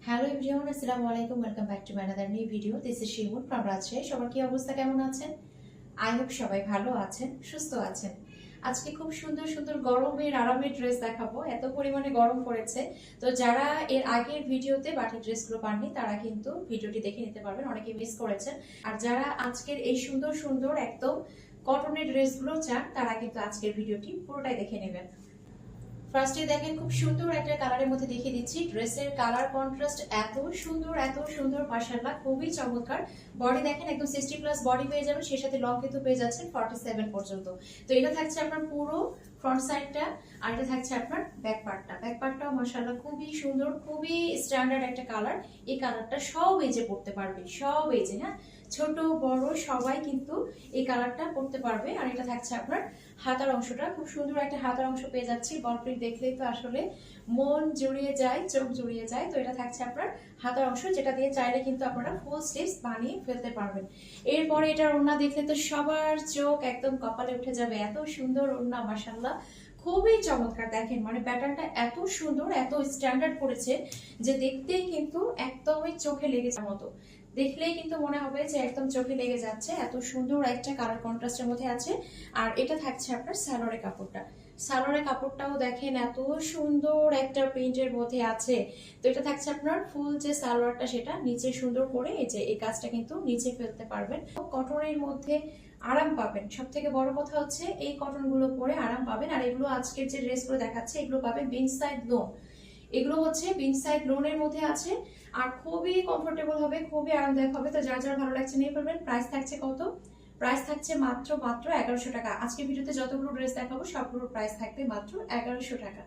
Hello everyone, আসসালামু আলাইকুম। Welcome back to my another new video. This is Shimun from Rajshahi. সবার কি অবস্থা, কেমন আছেন? আই হোপ সবাই ভালো আছেন, সুস্থ আছেন। আজকে খুব সুন্দর সুন্দর গরমের আরামের ড্রেস দেখাবো। এত পরিমাণে গরম পড়েছে, তো যারা এর আগের ভিডিওতে বাটিক ড্রেসগুলো পাননি তারা কিন্তু ভিডিওটি দেখে নিতে পারবেন, অনেকে মিস করেছেন। আর যারা আজকের এই সুন্দর সুন্দর একদম কটনের ড্রেসগুলো চান তারা কিন্তু আজকের ভিডিওটি পুরোটাই দেখে নেবেন। ফার্স্টে দেখেন খুব সুন্দর একটা কালারের মধ্যে দেখিয়ে দিচ্ছি। ড্রেসের কালার কন্ট্রাস্ট এত সুন্দর মাশাআল্লাহ, খুবই চমৎকার। বডি দেখেন একদম 60 প্লাস বডি পেয়ে যাবেন, সেই সাথে লং কিন্তু পেয়ে যাচ্ছেন 47 পর্যন্ত। তো এটা থাকছে আপনার পুরো ফ্রন্ট সাইডটা, আর এটা থাকছে আপনার ব্যাক পার্টটা। ব্যাক পার্টটাও মাশাআল্লাহ খুবই সুন্দর, খুবই স্ট্যান্ডার্ড একটা কালার। এই কালারটা সব এজে পড়তে পারবে, সব এজে, হ্যাঁ, ছোট বড় সবাই কিন্তু এই কালারটা পরতে পারবে। আর এটা থাকছে আপনার হাতার অংশটা, খুব সুন্দর একটা হাতার অংশ পেয়ে যাচ্ছি। বল প্রিন্ট দেখলেই তো আসলে মন জুড়িয়ে যায়, চোখ জুড়িয়ে যায়। তো এটা থাকছে আপনার হাতার অংশ, যেটা দিয়ে চাইলে কিন্তু আপনারা ফুল স্লিভস বানিয়ে ফেলতে পারবেন। এরপরে এটার ওড়না দেখলে তো সবার চোখ একদম কপালে উঠে যাবে। এত সুন্দর ওড়না মাশাআল্লাহ, খুবই চমৎকার। দেখেন মানে প্যাটার্নটা এত সুন্দর, এত স্ট্যান্ডার্ড করেছে যে দেখতেই কিন্তু একদমই চোখে লেগে যাওয়ার মতো। দেখলেই কিন্তু মনে হবে যে একদম চোখে লেগে যাচ্ছে, এত সুন্দর একটা কালার কন্ট্রাস্টের মধ্যে আছে। আর এটা থাকছে আপনার সালোয়ারের কাপড়টা। সালোয়ারের কাপড়টাও দেখেন এত সুন্দর একটা প্রিন্টের মধ্যে আছে। তো এটা থাকছে আপনার ফুল যে সালোয়ারটা, সেটা নিচে সুন্দর করে এই যে এই কাজটা কিন্তু নিচে ফেলতে পারবেন। কটনের মধ্যে আরাম পাবেন। সব থেকে বড় কথা হচ্ছে এই কটন গুলো পরে আরাম পাবেন। আর এগুলো আজকের যে ড্রেসগুলো দেখাচ্ছে এগুলো পাবেন বিন সাইড লোন। এগুলো হচ্ছে বিন সাইড লোনের মধ্যে আছে, আর খুবই কমফোর্টেবল হবে, খুবই আরামদায়ক হবে। তো যার যার ভালো লাগছে নিয়ে ফেলবেন। প্রাইস থাকছে কত? প্রাইস থাকছে মাত্র 1100 টাকা। আজকে ভিডিওতে যতগুলো ড্রেস দেখাবো সবগুলোর প্রাইস থাকবে মাত্র 1100 টাকা।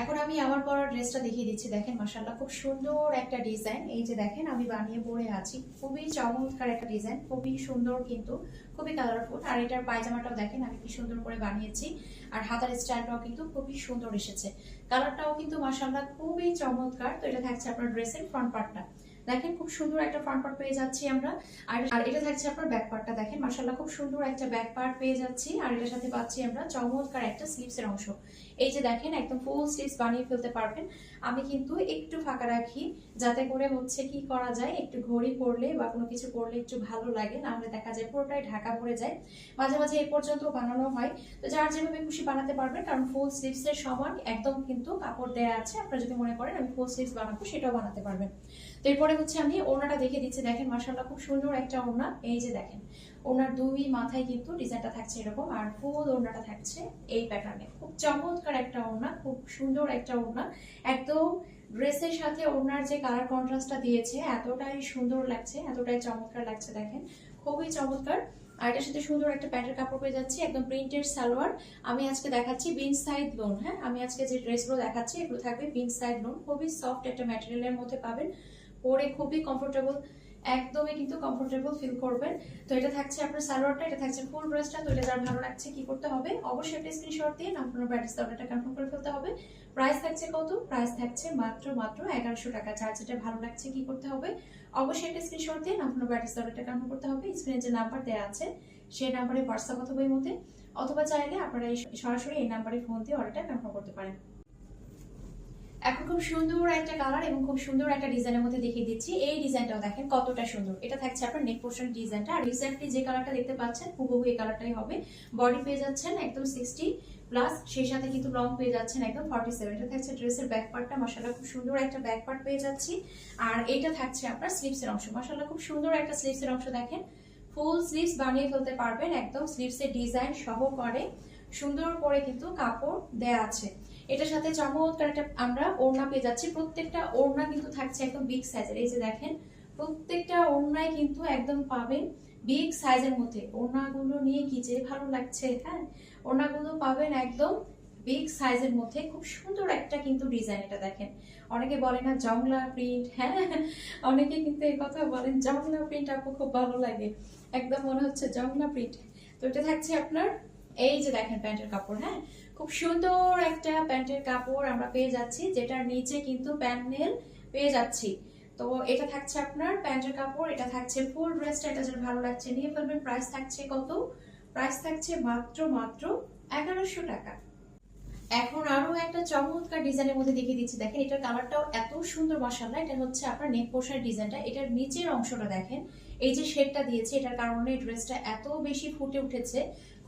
এখন আমি আমার পরা ড্রেসটা দেখিয়ে দিচ্ছি। দেখেন মাশাআল্লাহ, খুব সুন্দর একটা ডিজাইন। এই যে দেখেন আমি বানিয়ে পরে আছি, খুবই চমৎকার একটা ডিজাইন, খুবই সুন্দর কিন্তু খুবই কালারফুল। আর এটার পায়জামাটাও দেখেন আমি কি সুন্দর করে বানিয়েছি। আর হাতার স্টাইলটাও কিন্তু খুবই সুন্দর এসেছে। কালারটাও কিন্তু মাশাআল্লাহ খুবই চমৎকার। তো এটা থাকছে আপনার ড্রেসের ফ্রন্ট পার্টটা। দেখেন খুব সুন্দর একটা ফ্রন্ট পার্ট পেয়ে যাচ্ছি আমরা। আর এটা থাকছে আপনার ব্যাক পার্টটা। দেখেন মাশাআল্লাহ খুব সুন্দর একটা ব্যাক পার্ট পেয়ে যাচ্ছি। আর এটার সাথে পাচ্ছি আমরা চমৎকার একটা স্লিভসের অংশ। এই যে দেখেন একদম ফুল স্লিভস বানিয়ে ফেলতে পারবেন। আমি কিন্তু একটু ফাঁকা রাখি যাতে করে হচ্ছে কি করা যায়, একটু ঘড়ি পরলে বা কোনো কিছু পরলে একটু ভালো লাগে, না হলে দেখা যায় পুরোটাই ঢাকা পড়ে যায়। মাঝে মাঝে এ পর্যন্ত বানানো হয়। তো যার যেভাবে খুশি বানাতে পারবেন, কারণ ফুল স্লিভস এর সমান একদম কিন্তু কাপড় দেয়া আছে। আপনারা যদি মনে করেন আমি ফুল স্লিভস বানাবো সেটাও বানাতে পারবেন। তো এরপরে হচ্ছে আমি ওড়নাটা দেখিয়ে দিচ্ছি। দেখেন মাশাআল্লাহ খুব সুন্দর একটা ওড়না। এই যে দেখেন ওনার দুই মাথায় কিন্তু ডিজাইনটা থাকছে এরকম, আর ফুল ওড়নাটা থাকছে এই প্যাটার্নে। খুব চমৎকার একটা ওড়না, খুব সুন্দর একটা ওড়না। একদম ড্রেসের সাথে ওড়নার যে কালার কন্ট্রাস্টটা দিয়েছে এতটাই সুন্দর লাগছে, এতটাই চমৎকার লাগছে। দেখেন খুবই চমৎকার। আর এটার সাথে সুন্দর একটা প্যান্টের কাপড় পেয়ে যাচ্ছি, একদম প্রিন্টের সালোয়ার। আমি আজকে দেখাচ্ছি বিন সাইড লোন। হ্যাঁ, আমি আজকে যে ড্রেসগুলো দেখাচ্ছি এগুলো থাকবে বিন সাইড লোন। খুবই সফট একটা ম্যাটেরিয়ালের মধ্যে পাবেন, পরে খুবই কমফোর্টেবল, একদমই কিন্তু কমফোর্টেবল ফিল করবেন। তো এটা থাকছে আপনার সালোয়ারটা, এটা থাকছে ফুল ড্রেসটা। তো এটা যার ভালো লাগছে কি করতে হবে, অবশ্যই একটা স্ক্রিনশট দিয়ে নাম্বার ব্যাটাস অর্ডারটা কনফার্ম করে ফেলতে হবে। প্রাইস থাকছে কত? প্রাইস থাকছে মাত্র 1100 টাকা। যার যেটা ভালো লাগছে কি করতে হবে, অবশ্যই একটা স্ক্রিনশট দিয়ে নাম্বার ব্যাটাস অর্ডারটা কনফার্ম করতে হবে। স্ক্রিনে যে নাম্বার দেওয়া আছে সেই নাম্বারে হোয়াটসঅ্যাপ অথবা ইমোতে, অথবা চাইলে আপনারা সরাসরি এই নাম্বারে ফোন দিয়ে অর্ডারটা কনফার্ম করতে পারেন। এখন খুব সুন্দর একটা কালার এবং খুব সুন্দর একটা ডিজাইনের মধ্যে দেখিয়ে দিচ্ছি। এই ডিজাইনটাও দেখেন কতটা সুন্দর। এটা থাকছে আপনার নেক পোর্শন ডিজাইনটা। আর রিসেন্টলি যে কালারটা দেখতে পাচ্ছেন হুবহু এই কালারটাই হবে। বডি পেয়ে যাচ্ছেন একদম 60 প্লাস, সেই সাথে কিন্তু লং পেয়ে যাচ্ছেন একদম 47। এটা থাকছে ড্রেসের ব্যাক পার্টটা। মাশাআল্লাহ খুব সুন্দর একটা ব্যাক পার্ট পেয়ে যাচ্ছি। আর এটা থাকছে আপনার স্লিভসের অংশ। মাশাআল্লাহ খুব সুন্দর একটা স্লিভসের অংশ। দেখেন ফুল স্লিভস বানিয়ে ফেলতে পারবেন, একদম স্লিভসের ডিজাইন সহ করে সুন্দর করে কিন্তু কাপড় দেয়া আছে। এটার সাথে চমৎকার একটা আমরা ওড়না পেয়ে যাচ্ছি। প্রত্যেকটা ওড়না কিন্তু থাকছে একদম বিগ সাইজের। এই যে দেখেন প্রত্যেকটা ওড়নায় কিন্তু একদম পাবেন বিগ সাইজের মধ্যে। ওড়নাগুলো নিয়ে কি যে ভালো লাগছে। হ্যাঁ, ওড়নাগুলো পাবেন একদম বিগ সাইজের মধ্যে। খুব সুন্দর একটা কিন্তু ডিজাইন। এটা দেখেন অনেকে বলে না জংলা প্রিন্ট, হ্যাঁ অনেকে কিন্তু এই কথা বলেন জংলা প্রিন্ট আপু খুব ভালো লাগে, একদম মনে হচ্ছে জংলা প্রিন্ট। তো এটা থাকছে আপনার এই যে দেখেন প্যান্টের কাপড়। হ্যাঁ, খুব সুন্দর একটা প্যান্টের কাপড় আমরা পেয়ে যাচ্ছি, যেটার নিচে কিন্তু প্যানেল পেয়ে যাচ্ছি। তো এটা থাকছে আপনার প্যান্টের কাপড়, এটা থাকছে ফুল ড্রেসটা। এটা যার ভালো লাগছে নিয়ে ফেলবেন। প্রাইস থাকছে কত? প্রাইস থাকছে মাত্র 1100 টাকা। এখন আরো একটা চমৎকার ডিজাইনের মধ্যে দেখিয়ে দিচ্ছি। দেখেন এটার কালারটাও এত সুন্দর মাশাআল্লাহ। এটা হচ্ছে আপনার নেক পোর্শনের ডিজাইনটা। এটার নিচের অংশটা দেখেন, এই যে শেডটা দিয়েছে, এটার কারণে ড্রেসটা এত বেশি ফুটে উঠেছে,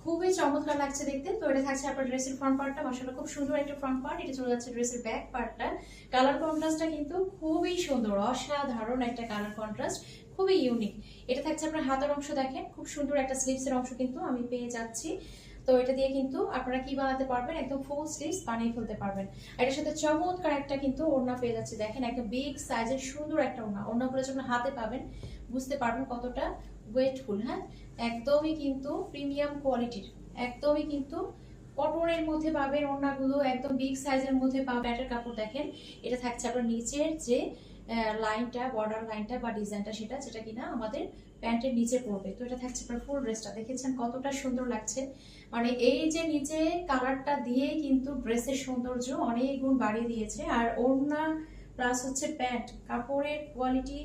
খুবই চমৎকার লাগছে দেখতে। তো এটা থাকছে আপনার ড্রেসের ফ্রন্ট পার্টটা, মাশাআল্লাহ খুব সুন্দর একটা ফ্রন্ট পার্ট। এটা চলে যাচ্ছে ড্রেসের ব্যাক পার্টটা। কালার কন্ট্রাস্টটা কিন্তু খুবই সুন্দর, অসাধারণ একটা কালার কন্ট্রাস্ট, খুবই ইউনিক। এটা থাকছে আপনার হাতার অংশ, দেখেন খুব সুন্দর একটা স্লিভসের অংশ কিন্তু আমি পেয়ে যাচ্ছি। তো এটা দিয়ে কিন্তু আপনারা কি বানাতে পারবেন, একদম ফুল স্লিভস বানিয়ে ফেলতে পারবেন। এটার সাথে চমৎকার একটা কিন্তু ওড়না পেয়ে যাচ্ছে, দেখেন একটা বিগ সাইজের সুন্দর একটা ওড়না। ওড়নাগুলো যখন হাতে পাবেন বুঝতে পারবেন কতটা ওয়েটফুল। হ্যাঁ, একদমই কিন্তু প্রিমিয়াম কোয়ালিটির, একদমই কিন্তু কটনের মধ্যে পাবেন ওড়নাগুলো, একদম বিগ সাইজের মধ্যে পাবেন। প্যাটের কাপড় দেখেন, এটা থাকছে আপনার নিচের যে লাইনটা, বর্ডার লাইনটা বা ডিজাইনটা, সেটা যেটা কিনা আমাদের প্যান্টের নিচে পড়বে। তো এটা থাকছে আপনার ফুল ড্রেসটা, দেখেছেন কতটা সুন্দর লাগছে। মানে এই যে নিচে কালারটা দিয়ে কিন্তু ড্রেসের সৌন্দর্য অনেক গুণ বাড়িয়ে দিয়েছে। আর ওড়না প্লাস হচ্ছে প্যান্ট, কাপড়ের কোয়ালিটি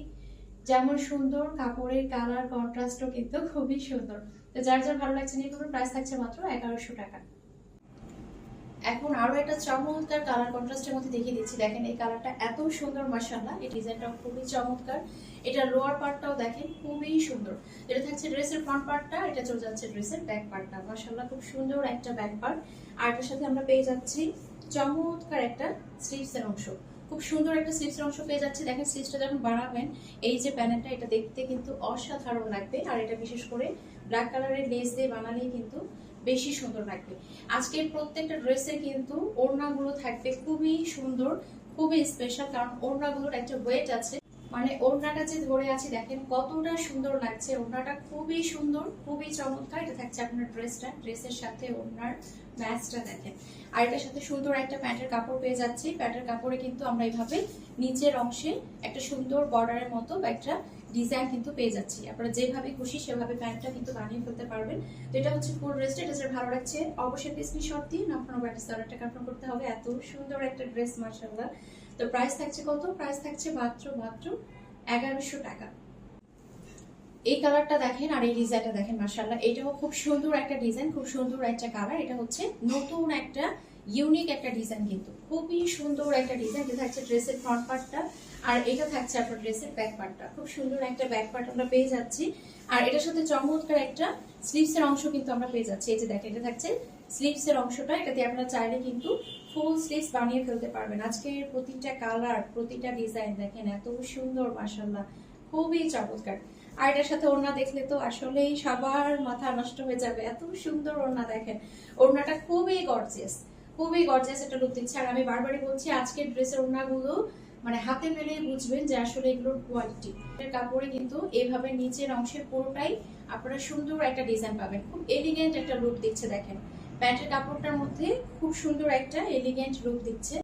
যেমন সুন্দর, কাপড়ের কালার কন্ট্রাস্টও কিন্তু খুবই সুন্দর। তো যার যার ভালো লাগছে নিয়ে করবেন। প্রাইস থাকছে মাত্র 1100 টাকা। এখন আরো একটা চমৎকার কালার কন্ট্রাস্টের মধ্যে দেখিয়ে দিচ্ছি। দেখেন এই কালারটা এত সুন্দর মাশাআল্লাহ, এই ডিজাইনটাও খুবই চমৎকার। এটা লোয়ার পার্টটাও দেখেন খুবই সুন্দর। এটা থাকছে ড্রেসের ফ্রন্ট পার্টটা, এটা চলে যাচ্ছে ড্রেসের ব্যাক পার্টটা। মাশাআল্লাহ খুব সুন্দর একটা ব্যাক পার্ট। আর এটার সাথে আমরা পেয়ে যাচ্ছি চমৎকার একটা স্লিভসের অংশ, খুব সুন্দর একটা স্লিভসের অংশ পেয়ে যাচ্ছি। দেখেন স্লিভসটা যখন বানাবেন, এই যে প্যানেলটা, এটা দেখতে কিন্তু অসাধারণ লাগবে। আর এটা বিশেষ করে ব্ল্যাক কালারের লেস দিয়ে বানালেই কিন্তু বেশি সুন্দর লাগবে। আজকের প্রত্যেকটা ড্রেসের কিন্তু ওড়নাগুলো থাকবে খুবই সুন্দর, খুবই স্পেশাল, কারণ ওড়নাগুলোর একটা ওয়েট আছে। মানে ওড়নাটা যে ধরে আছে দেখেন কতটা সুন্দর লাগছে। ওড়নাটা খুবই সুন্দর, খুবই চমৎকার। এটা থাকছে আপনার ড্রেসটা, ড্রেসের সাথে ওড়নার ম্যাচটা দেখেন। আর এটার সাথে সুন্দর একটা প্যান্টের কাপড় পেয়ে যাচ্ছি। প্যান্টের কাপড়ে কিন্তু আমরা এইভাবে নিচের অংশে একটা সুন্দর বর্ডারের মতো একটা ডিজাইন কিন্তু পেয়ে যাচ্ছি। আপনারা যেভাবে খুশি সেভাবে প্যান্টটা কিন্তু বানিয়ে ফেলতে পারবেন। তো এটা হচ্ছে ফুল ড্রেসটা। এটা যারা ভালো লাগছে অবশ্যই স্ক্রিনশট দিয়ে আপনার ব্যাটার অর্ডারটা কনফার্ম করতে হবে। এত সুন্দর একটা ড্রেস মাশাআল্লাহ। তো প্রাইস থাকছে কত? প্রাইস থাকছে মাত্র 1100 টাকা। এই কালারটা দেখেন আর এই ডিজাইনটা দেখেন মাশাআল্লাহ, এটাও খুব সুন্দর একটা ডিজাইন, খুব সুন্দর একটা কালার। এটা হচ্ছে নতুন একটা ইউনিক একটা ডিজাইন, কিন্তু খুবই সুন্দর একটা ডিজাইন। এটা থাকছে ড্রেসের ফ্রন্ট পার্টটা, আর এটা থাকছে আপনার ড্রেসের ব্যাক পার্টটা। খুব সুন্দর একটা ব্যাক পার্ট আমরা পেয়ে যাচ্ছি। আর এটার সাথে চমৎকার একটা স্লিভসের অংশ কিন্তু আমরা পেয়ে যাচ্ছি। এই যে দেখেন, এটা থাকছে স্লিভসের অংশটা। এটাতে আপনারা চাইলে কিন্তু ফুল স্লিভস বানিয়ে ফেলতে পারবেন। আজকের প্রতিটা কালার, প্রতিটা ডিজাইন দেখেন এত সুন্দর মাশাআল্লাহ, খুবই চমৎকার। আর এটার সাথে ওড়না দেখলে তো আসলেই সবার মাথা নষ্ট হয়ে যাবে, এত সুন্দর ওড়না দেখেন। ওড়নাটা খুবই গর্জিয়াস, খুবই গর্জিয়াস একটা লুক দিচ্ছে। আর আমি বারবারই বলছি আজকের ড্রেসের ওড়নাগুলো মানে হাতে পেলেই বুঝবেন যে আসলে এগুলোর কোয়ালিটি। এর কাপড়ে কিন্তু এভাবে নিচের অংশের পুরোটাই আপনারা সুন্দর একটা ডিজাইন পাবেন, খুব এলিগেন্ট একটা লুক দিচ্ছে। দেখেন প্যান্টের কাপড়টার মধ্যে খুব সুন্দর একটা এলিগেন্ট লুক দিচ্ছে।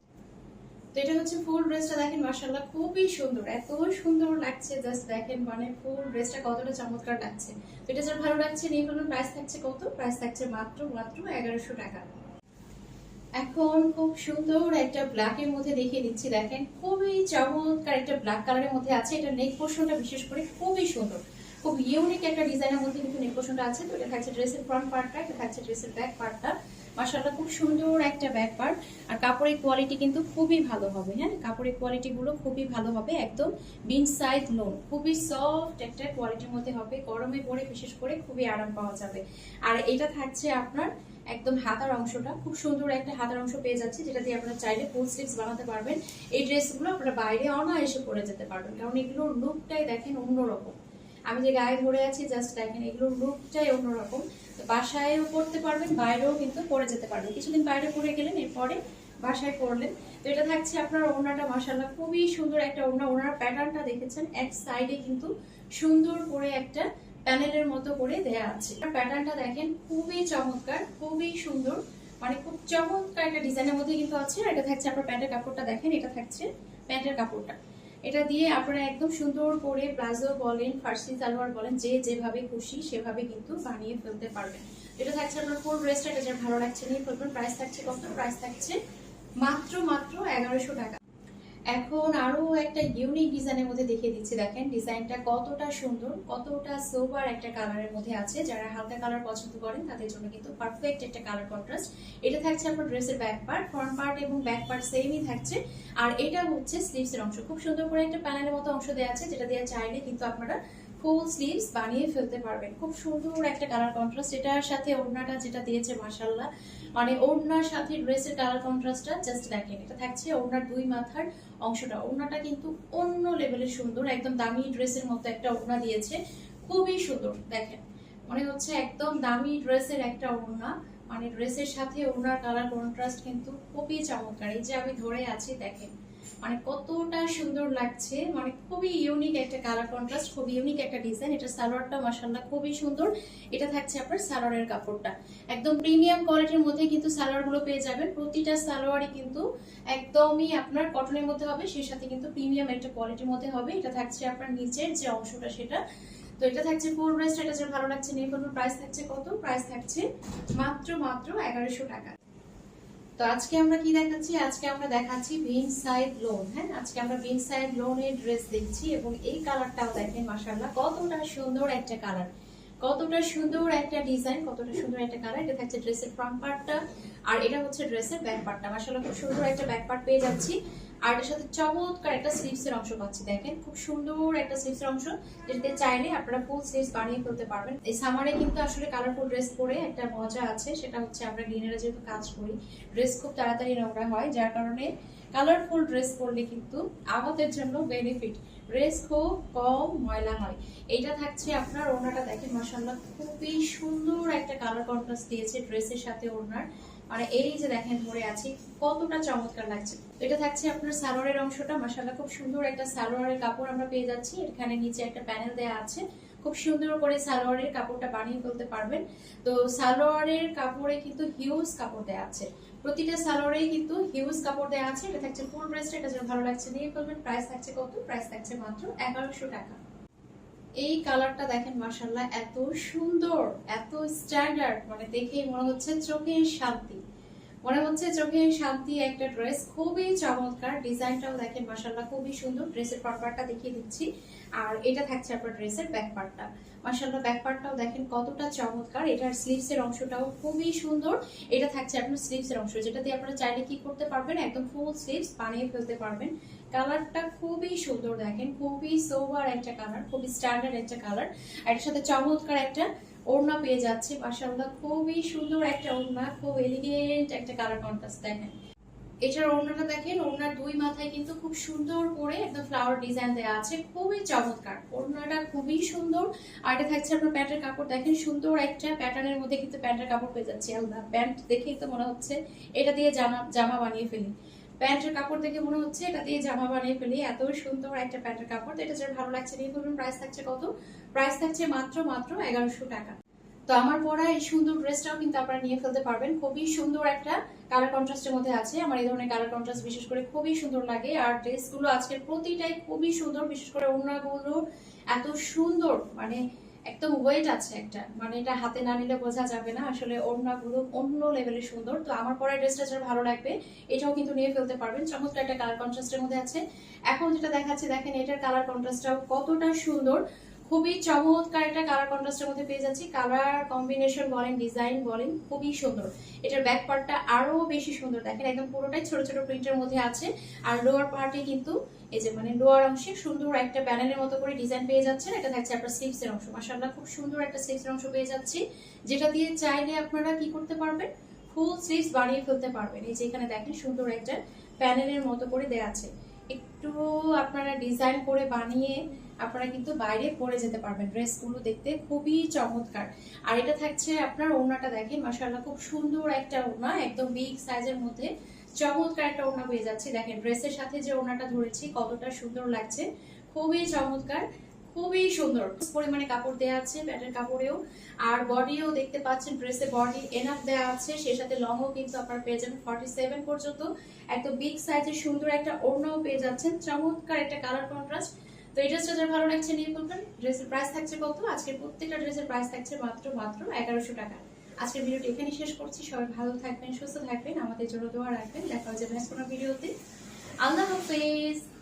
তো এটা হচ্ছে ফুল ড্রেসটা, দেখেন মাশাআল্লাহ খুবই সুন্দর, এত সুন্দর লাগছে। জাস্ট দেখেন মানে ফুল ড্রেসটা কতটা চমৎকার লাগছে। তো এটা যার ভালো লাগছে নিয়ে ফেলুন। প্রাইস থাকছে কত? প্রাইস থাকছে মাত্র 1100 টাকা। এখন খুব সুন্দর একটা ব্ল্যাক এর মধ্যে দেখিয়ে দিচ্ছি। দেখেন খুবই চমৎকার একটা ব্ল্যাক কালারের মধ্যে আছে। এটা নেক পোর্শনটা বিশেষ করে খুবই সুন্দর, খুব ইউনিক একটা ডিজাইনের মধ্যে কিন্তু নেক পোর্শনটা আছে। তো এটা থাকছে ড্রেসের ফ্রন্ট পার্টটা, এটা থাকছে ড্রেসের ব্যাক পার্টটা। মাশাআল্লাহ খুব সুন্দর একটা ব্যাক পার্ট। আর কাপড়ের কোয়ালিটি কিন্তু খুবই ভালো হবে। হ্যাঁ, কাপড়ের কোয়ালিটি গুলো খুবই ভালো হবে, একদম বিন সাইড লোন, খুবই সফট একটা কোয়ালিটির মধ্যে হবে। গরমে পরে বিশেষ করে খুবই আরাম পাওয়া যাবে। আর এটা থাকছে আপনার একদম হাতার অংশটা, খুব সুন্দর একটা হাতার অংশ পেয়ে যাচ্ছে, যেটা দিয়ে আপনারা চাইলে ফুল স্লিভস বানাতে পারবেন। এই ড্রেসগুলো আপনারা বাইরে অনায়াসে পরে যেতে পারবেন, কারণ এগুলোর লুকটাই দেখেন অন্যরকম। আমি যে গায়ে ধরে আছি জাস্ট দেখেন, এগুলোর লুকটাই অন্যরকম। বাসায়ও পড়তে পারবেন, বাইরেও কিন্তু পরে যেতে পারবেন। কিছুদিন বাইরে পরে গেলেন, এরপরে বাসায় পরলেন। তো এটা থাকছে আপনার ওড়নাটা মাশাআল্লাহ খুবই সুন্দর একটা ওড়না। ওড়নার প্যাটার্নটা দেখেছেন, এক সাইডে কিন্তু সুন্দর করে একটা প্যানেলের মতো করে দেয়া আছে। প্যাটার্নটা দেখেন খুবই চমৎকার, খুবই সুন্দর, মানে খুব চমৎকার একটা ডিজাইনের মধ্যে কিন্তু আছে। আর এটা থাকছে আপনার প্যান্টের কাপড়টা দেখেন, এটা থাকছে প্যান্টের কাপড়টা। এটা দিয়ে আপনারা একদম সুন্দর করে প্লাজো বলেন, ফার্সি সালোয়ার বলেন, যে যেভাবে খুশি সেভাবে কিন্তু বানিয়ে ফেলতে পারবেন। এটা থাকছে আপনার ফুল ড্রেসটা। এটা যার ভালো লাগছে নিয়ে ফেলবেন। প্রাইস থাকছে কত? প্রাইস থাকছে মাত্র 1100 টাকা। এখন আরো একটা ইউনিক ডিজাইনের মধ্যে দেখিয়ে দিচ্ছি। দেখেন ডিজাইনটা কতটা সুন্দর, কতটা সোবার একটা কালারের মধ্যে আছে। যারা হালকা কালার পছন্দ করেন তাদের জন্য কিন্তু পারফেক্ট একটা কালার কন্ট্রাস্ট। এটা থাকছে আপনার ড্রেসের ব্যাক পার্ট, ফ্রন্ট পার্ট এবং ব্যাক পার্ট সেমই থাকছে। আর এটা হচ্ছে স্লিভসের অংশ, খুব সুন্দর করে একটা প্যানেলের মতো অংশ দেওয়া আছে, যেটা দিয়ে চাইলে কিন্তু আপনারা ফুল স্লিভস বানিয়ে ফেলতে পারবেন। খুব সুন্দর একটা কালার কন্ট্রাস্ট। এটার সাথে ওড়নাটা যেটা দিয়েছে মাশাআল্লাহ, মানে ওড়নার সাথে ড্রেসের কালার কন্ট্রাস্টটা জাস্ট দেখেন। এটা থাকছে ওড়নার দুই মাথার অংশটা। ওড়নাটা কিন্তু অন্য লেভেলের সুন্দর, একদম দামি ড্রেসের মতো একটা ওড়না দিয়েছে, খুবই সুন্দর। দেখেন মনে হচ্ছে একদম দামি ড্রেসের একটা ওড়না, মানে ড্রেসের সাথে ওড়নার কালার কন্ট্রাস্ট কিন্তু খুবই চমৎকার। এই যে আমি ধরে আছি দেখেন, মানে কতটা সুন্দর লাগছে, মানে খুবই ইউনিক একটা কালার কন্ট্রাস্ট, খুবই ইউনিক একটা ডিজাইন। এটা সালোয়ারটা মাশাআল্লাহ খুবই সুন্দর। এটা থাকছে আপনার সালোয়ারের কাপড়টা একদম প্রিমিয়াম কোয়ালিটির মধ্যে কিন্তু সালোয়ার গুলো পেয়ে যাবেন। প্রতিটা সালোয়ারই কিন্তু একদমই আপনার কটনের মধ্যে হবে, সেই সাথে কিন্তু প্রিমিয়াম একটা কোয়ালিটির মধ্যে হবে। এটা থাকছে আপনার নিচের যে অংশটা সেটা। তো এটা থাকছে ফুল ড্রেসটা, এটা যে ভালো লাগছে নিয়ে ফেলুন। প্রাইস থাকছে কত? প্রাইস থাকছে মাত্র 1100 টাকা। তো আজকে আমরা কি দেখাচ্ছি? আজকে আমরা দেখাচ্ছি বিন সাইড লোন। হ্যাঁ, আজকে আমরা বিন সাইড লোনের ড্রেস দেখছি এবং এই কালারটাও দেখেন মাশাআল্লাহ কতটা সুন্দর একটা কালার, কতটা সুন্দর একটা ডিজাইন, কতটা সুন্দর একটা কালার। এটা থাকছে ড্রেসের ফ্রন্ট পার্টটা, আর এটা হচ্ছে ড্রেসের ব্যাক পার্টটা। মাশাআল্লাহ খুব সুন্দর একটা ব্যাক পার্ট পেয়ে যাচ্ছি, আর এর সাথে চমৎকার একটা স্লিভস এর অংশ পাচ্ছি। দেখেন খুব সুন্দর একটা স্লিভস এর অংশ, যেটাতে চাইলে আপনারা ফুল স্লিভস বানিয়ে ফেলতে পারবেন। এই সামারে কিন্তু আসলে কালারফুল ড্রেস পরে একটা মজা আছে, সেটা হচ্ছে আমরা গ্রিনারে যেহেতু কাজ করি, ড্রেস খুব তাড়াতাড়ি নোংরা হয়, যার কারণে কালারফুল ড্রেস পরলে কিন্তু আমাদের জন্য বেনিফিট, ড্রেস খুব কম ময়লা হয়। এইটা থাকছে আপনার ওড়নাটা। দেখেন মাশাআল্লাহ খুবই সুন্দর একটা কালার কন্ট্রাস্ট দিয়েছে ড্রেসের সাথে ওড়নার, মানে এই যে দেখেন ধরে আছি কতটা চমৎকার লাগছে। এটা থাকছে আপনার সালোয়ারের অংশটা। মাশাআল্লাহ খুব সুন্দর একটা সালোয়ারের কাপড় আমরা পেয়ে যাচ্ছি। এখানে নিচে একটা প্যানেল দেয়া আছে, খুব সুন্দর করে সালোয়ারের কাপড়টা বানিয়ে ফেলতে পারবেন। তো সালোয়ারের কাপড়ে কিন্তু হিউজ কাপড় দেয়া আছে, প্রতিটা সালোয়ারেই কিন্তু হিউজ কাপড় দেয়া আছে। এটা থাকছে ফুল ড্রেসটা, এটা যেন ভালো লাগছে নিয়ে ফেলবেন। প্রাইস থাকছে কত? প্রাইস থাকছে মাত্র 1100 টাকা। এই কালারটা দেখেন মাশাআল্লাহ এত সুন্দর, এত স্ট্যান্ডার্ড, মানে দেখেই মনে হচ্ছে চোখের শান্তি, মনে হচ্ছে চোখের শান্তি একটা ড্রেস, খুবই চমৎকার। ডিজাইনটাও দেখেন মাশাআল্লাহ খুবই সুন্দর। ড্রেসের ফ্রন্ট পার্টটা দেখিয়ে দিচ্ছি, আর এটা থাকছে আপনার ড্রেসের ব্যাক পার্টটা। মাশাআল্লাহ ব্যাক পার্টটাও দেখেন কতটা চমৎকার। এটার স্লিভস এর অংশটাও খুবই সুন্দর। এটা থাকছে আপনার স্লিভস এর অংশ, যেটা দিয়ে আপনারা চাইলে কি করতে পারবেন, একদম ফুল স্লিভস বানিয়ে ফেলতে পারবেন। কালারটা খুবই সুন্দর, দেখেন খুবই সোবার একটা কালার, খুবই স্ট্যান্ডার্ড একটা কালার। আর এর সাথে চমৎকার একটা ওড়না পেয়ে যাচ্ছে। মাশাআল্লাহ খুবই সুন্দর একটা ওড়না, খুব এলিগেন্ট একটা কালার কন্ট্রাস্ট। দেখেন এটার ওড়নাটা দেখেন, ওড়নার দুই মাথায় কিন্তু খুব সুন্দর করে একদম ফ্লাওয়ার ডিজাইন দেওয়া আছে, খুবই চমৎকার। ওড়নাটা খুবই সুন্দর। আর এটা থাকছে আপনার প্যান্টের কাপড়। দেখেন সুন্দর একটা প্যাটার্নের মধ্যে কিন্তু প্যান্টের কাপড় পেয়ে যাচ্ছে। আলাদা প্যান্ট দেখেই তো মনে হচ্ছে এটা দিয়ে জামা বানিয়ে ফেলি, প্যান্টের কাপড় দেখে মনে হচ্ছে এটা দিয়ে জামা বানিয়ে ফেলি, এত সুন্দর একটা প্যান্টের কাপড়। তো এটা যার ভালো লাগছে নিয়ে ফেলবেন। প্রাইস থাকছে কত? প্রাইস থাকছে মাত্র 1100 টাকা। তো আমার পরা এই সুন্দর ড্রেসটাও কিন্তু আপনারা নিয়ে ফেলতে পারবেন। খুবই সুন্দর একটা কালার কন্ট্রাস্টের মধ্যে আছে। আমার এই ধরনের কালার কন্ট্রাস্ট বিশেষ করে খুবই সুন্দর লাগে। আর ড্রেসগুলো আজকের প্রতিটাই খুবই সুন্দর, বিশেষ করে ওড়নাগুলো এত সুন্দর, মানে একদম ওয়েট আছে একটা, মানে এটা হাতে না নিলে বোঝা যাবে না আসলে ওড়নাগুলো অন্য লেভেলের সুন্দর। তো আমার পরা ড্রেসটা যারা ভালো লাগবে এটাও কিন্তু নিয়ে ফেলতে পারবেন। চমৎকার একটা কালার কন্ট্রাস্টের মধ্যে আছে। এখন যেটা দেখাচ্ছি দেখেন, এটার কালার কন্ট্রাস্টটাও কতটা সুন্দর, খুবই চমৎকার একটা কালার কন্ট্রাস্টের মধ্যে পেয়ে যাচ্ছি। কালার কম্বিনেশন বলেন, ডিজাইন বলেন, খুবই সুন্দর। এটার ব্যাক পার্টটা আরো বেশি সুন্দর। দেখেন একদম পুরোটাই ছোট ছোট প্রিন্টের মধ্যে আছে। আর লোয়ার পার্টে কিন্তু এই যে মানে লোয়ার অংশে সুন্দর একটা প্যানেলের মতো করে ডিজাইন পেয়ে যাচ্ছেন। এটা থাকছে আপনার স্লিভস এর অংশ। মাশাআল্লাহ খুব সুন্দর একটা স্লিভস এর অংশ পেয়ে যাচ্ছি, যেটা দিয়ে চাইলে আপনারা কি করতে পারবেন, ফুল স্লিভস বানিয়ে ফেলতে পারবেন। এই যে এখানে দেখেন সুন্দর একটা প্যানেলের মতো করে দেয়া আছে, একটু আপনারা ডিজাইন করে বানিয়ে আপনারা কিন্তু বাইরে পরে যেতে পারবেন। ড্রেসগুলো দেখতে খুবই চমৎকার। আর এটা থাকছে আপনার ওড়নাটা। দেখেন মাশাআল্লাহ খুব সুন্দর একটা ওড়না, একদম বিগ সাইজের মধ্যে চমৎকার একটা ওড়না পেয়ে যাচ্ছে। দেখেন ড্রেসের সাথে যে ওড়নাটা ধরেছি কতটা সুন্দর লাগছে, খুবই চমৎকার, খুবই সুন্দর পরিমাণে কাপড় দেওয়া আছে প্যান্টের কাপড়েও। আর বডিও দেখতে পাচ্ছেন, ড্রেসে বডি এনাফ দেওয়া আছে, সেই সাথে লংও কিন্তু আপনারা পেয়ে যাবেন 47 পর্যন্ত। একদম বিগ সাইজের সুন্দর একটা ওড়নাও পেয়ে যাচ্ছেন। চমৎকার একটা কালার কন্ট্রাস্ট। তো এই ড্রেসটা যার ভালো লাগছে নিয়ে ফেলবেন। ড্রেসের প্রাইস থাকছে কত? আজকের প্রত্যেকটা ড্রেসের প্রাইস থাকছে মাত্র 1100 টাকা। আজকের ভিডিওটি এখানেই শেষ করছি। সবাই ভালো থাকবেন, সুস্থ থাকবেন, আমাদের জন্য দোয়া রাখবেন। দেখা হচ্ছে নেক্সট কোনো ভিডিওতে। আল্লাহ হাফেজ।